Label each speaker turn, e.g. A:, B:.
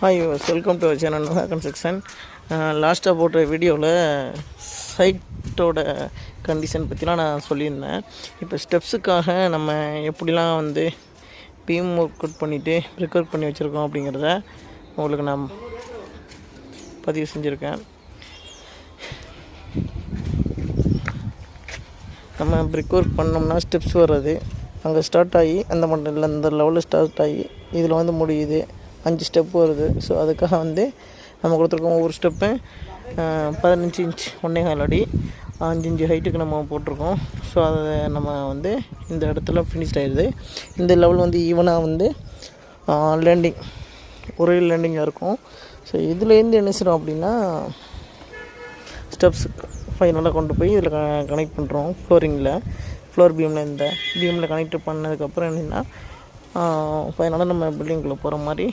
A: Hi welcome to our channel Noha construction. லாஸ்ட்டாக போட்ட வீடியோவில் சைட்டோட கண்டிஷன் பற்றிலாம் நான் சொல்லியிருந்தேன். இப்போ ஸ்டெப்ஸுக்காக நம்ம எப்படிலாம் வந்து பீம் ஒர்க் அவுட் பண்ணிவிட்டு பிரிக் ஒர்க் பண்ணி வச்சுருக்கோம் அப்படிங்கிறத உங்களுக்கு நான் பதிவு செஞ்சுருக்கேன். நம்ம பிரிக் ஒர்க் பண்ணோம்னா ஸ்டெப்ஸ் வர்றது அங்கே ஸ்டார்ட் ஆகி அந்த மண்டலில் அந்த லெவலில் ஸ்டார்ட் ஆகி இதில் வந்து முடியுது 5 ஸ்டெப் வருது. ஸோ அதுக்காக வந்து நம்ம கொடுத்துருக்கோம். ஒவ்வொரு ஸ்டெப்பு 15 இன்ச் 1.25 அடி 5 இன்ச்சு ஹைட்டுக்கு நம்ம போட்டிருக்கோம். ஸோ அதை நம்ம வந்து இந்த இடத்துல ஃபினிஷ்ட் ஆகிடுது. இந்த லெவல் வந்து ஈவனாக வந்து லேண்டிங் ஒரே லேண்டிங்காக இருக்கும். ஸோ இதுலேருந்து என்ன செய்கிறோம் அப்படின்னா ஸ்டெப்ஸ் ஃபைனலாக கொண்டு போய் இதில் கனெக்ட் பண்ணுறோம். ஃப்ளோர் பீமில் இந்த பீமில் கனெக்ட் பண்ணதுக்கப்புறம் என்னென்னா ஃபைனலாக நம்ம பில்டிங்குள்ளே போகிற மாதிரி